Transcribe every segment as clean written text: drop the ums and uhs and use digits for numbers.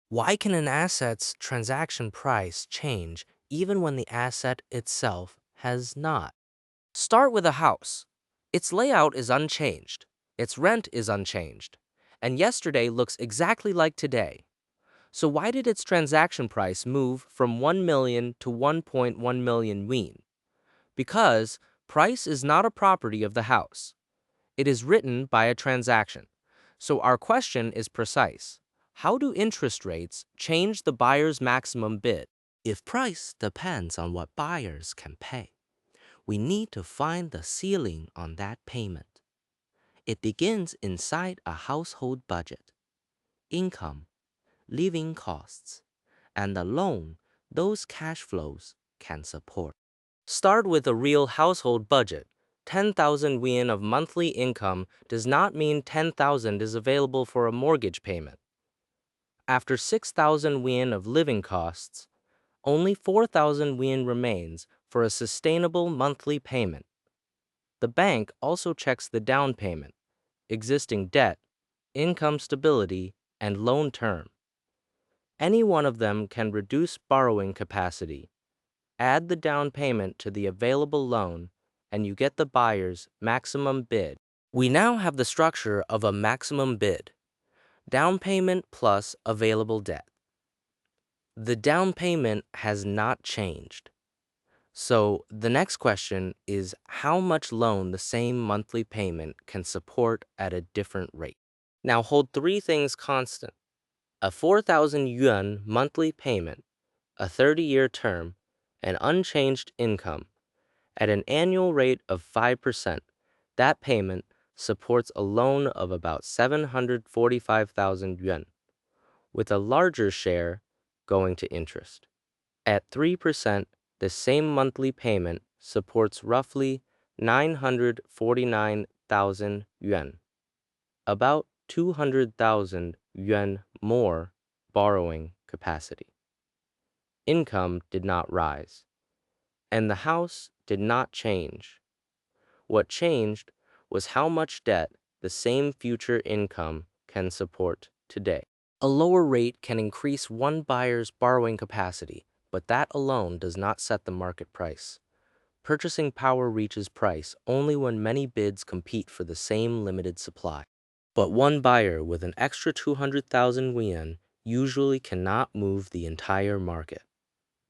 Why can an asset's transaction price change even when the asset itself has not? Start with a house. Its layout is unchanged, its rent is unchanged, and yesterday looks exactly like today. So why did its transaction price move from 1 million to 1.1 million won? Because price is not a property of the house. It is written by a transaction. So our question is precise. How do interest rates change the buyer's maximum bid? If price depends on what buyers can pay, we need to find the ceiling on that payment. It begins inside a household budget, income, living costs, and the loan those cash flows can support. Start with a real household budget. 10,000 won of monthly income does not mean 10,000 is available for a mortgage payment. After 6,000 won of living costs, only 4,000 won remains for a sustainable monthly payment. The bank also checks the down payment, existing debt, income stability, and loan term. Any one of them can reduce borrowing capacity. Add the down payment to the available loan, and you get the buyer's maximum bid. We now have the structure of a maximum bid. Down payment plus available debt. The down payment has not changed. So the next question is how much loan the same monthly payment can support at a different rate. Now hold three things constant. A 4,000 yuan monthly payment, a 30-year term, and unchanged income. At an annual rate of 5%, that payment supports a loan of about 745,000 yuan, with a larger share going to interest. At 3%, the same monthly payment supports roughly 949,000 yuan, about 200,000 yuan more borrowing capacity. Income did not rise, and the house did not change. What changed was how much debt the same future income can support today. A lower rate can increase one buyer's borrowing capacity, but that alone does not set the market price. Purchasing power reaches price only when many bids compete for the same limited supply. But one buyer with an extra 200,000 yuan usually cannot move the entire market.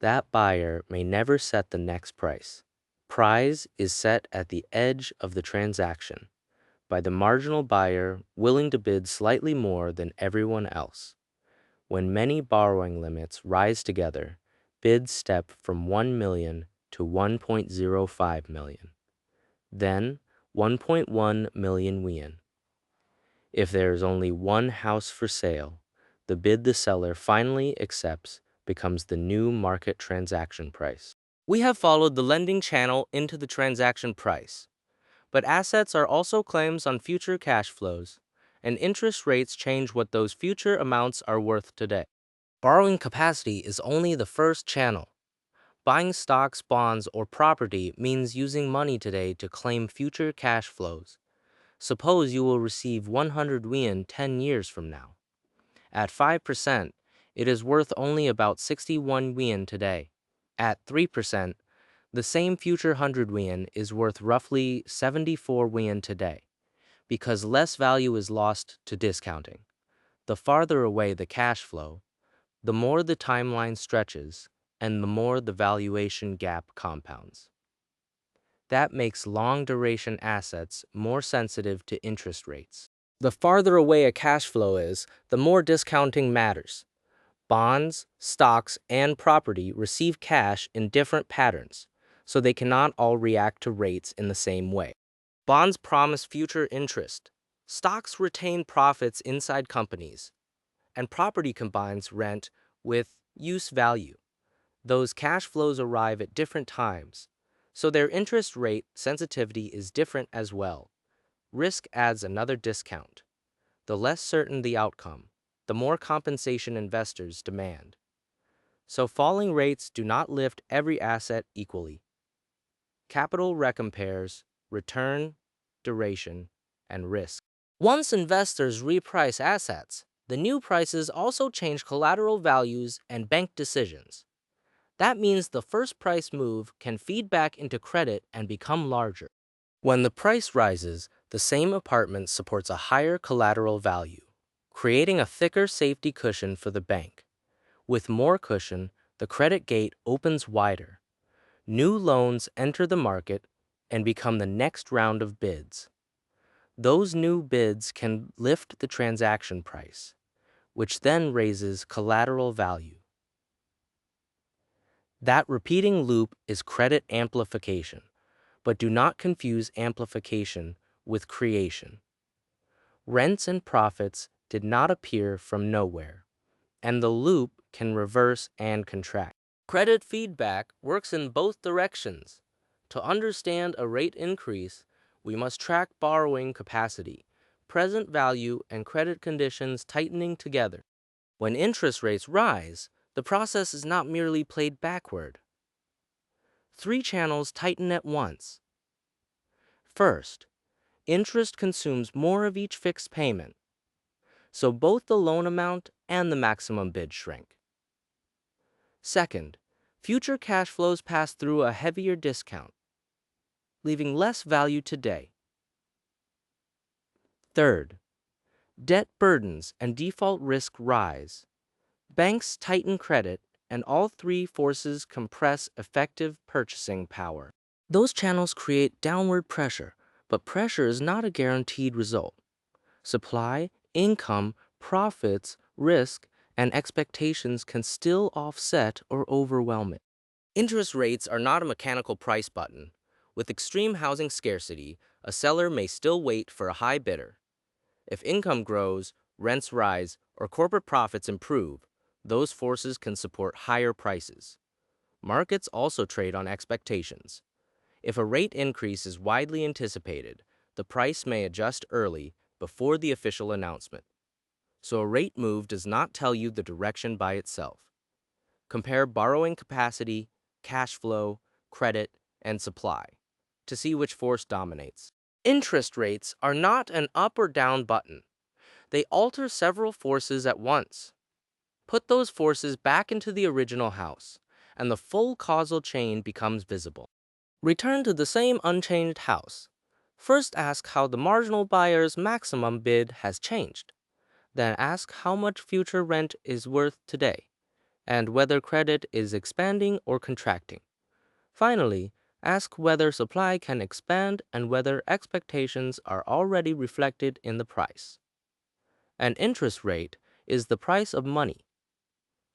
That buyer may never set the next price. Price is set at the edge of the transaction by the marginal buyer willing to bid slightly more than everyone else. When many borrowing limits rise together, bids step from 1 million to 1.05 million, then 1.1 million yuan. If there is only one house for sale, the bid the seller finally accepts becomes the new market transaction price. We have followed the lending channel into the transaction price, but assets are also claims on future cash flows, and interest rates change what those future amounts are worth today. Borrowing capacity is only the first channel. Buying stocks, bonds, or property means using money today to claim future cash flows. Suppose you will receive 100 yuan 10 years from now. At 5%, it is worth only about 61 yuan today. At 3%, the same future 100 yuan is worth roughly 74 yuan today, because less value is lost to discounting. The farther away the cash flow, the more the timeline stretches, and the more the valuation gap compounds. That makes long-duration assets more sensitive to interest rates. The farther away a cash flow is, the more discounting matters. Bonds, stocks, and property receive cash in different patterns, so they cannot all react to rates in the same way. Bonds promise future interest. Stocks retain profits inside companies, and property combines rent with use value. Those cash flows arrive at different times, so their interest rate sensitivity is different as well. Risk adds another discount. The less certain the outcome, the more compensation investors demand. So falling rates do not lift every asset equally. Capital recompares return, duration, and risk. Once investors reprice assets, The new prices also change collateral values and bank decisions. That means the first price move can feed back into credit and become larger. When the price rises, the same apartment supports a higher collateral value, creating a thicker safety cushion for the bank. With more cushion, the credit gate opens wider. New loans enter the market and become the next round of bids. Those new bids can lift the transaction price, which then raises collateral value. That repeating loop is credit amplification, but do not confuse amplification with creation. Rents and profits did not appear from nowhere, and the loop can reverse and contract. Credit feedback works in both directions. To understand a rate increase, we must track borrowing capacity, present value, and credit conditions tightening together. When interest rates rise, the process is not merely played backward. Three channels tighten at once. First, interest consumes more of each fixed payment, so both the loan amount and the maximum bid shrink. Second, future cash flows pass through a heavier discount, leaving less value today. Third, debt burdens and default risk rise. Banks tighten credit, and all three forces compress effective purchasing power. Those channels create downward pressure, but pressure is not a guaranteed result. Supply, income, profits, risk, and expectations can still offset or overwhelm it. Interest rates are not a mechanical price button. With extreme housing scarcity, a seller may still wait for a high bidder. If income grows, rents rise, or corporate profits improve, those forces can support higher prices. Markets also trade on expectations. If a rate increase is widely anticipated, the price may adjust early before the official announcement. So a rate move does not tell you the direction by itself. Compare borrowing capacity, cash flow, credit, and supply to see which force dominates. Interest rates are not an up or down button. They alter several forces at once. Put those forces back into the original house, and the full causal chain becomes visible. Return to the same unchanged house. First ask how the marginal buyer's maximum bid has changed. Then ask how much future rent is worth today, and whether credit is expanding or contracting. Finally, ask whether supply can expand and whether expectations are already reflected in the price. An interest rate is the price of money.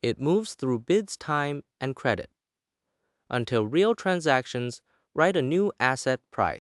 It moves through bids, time, and credit. Until real transactions, write a new asset price.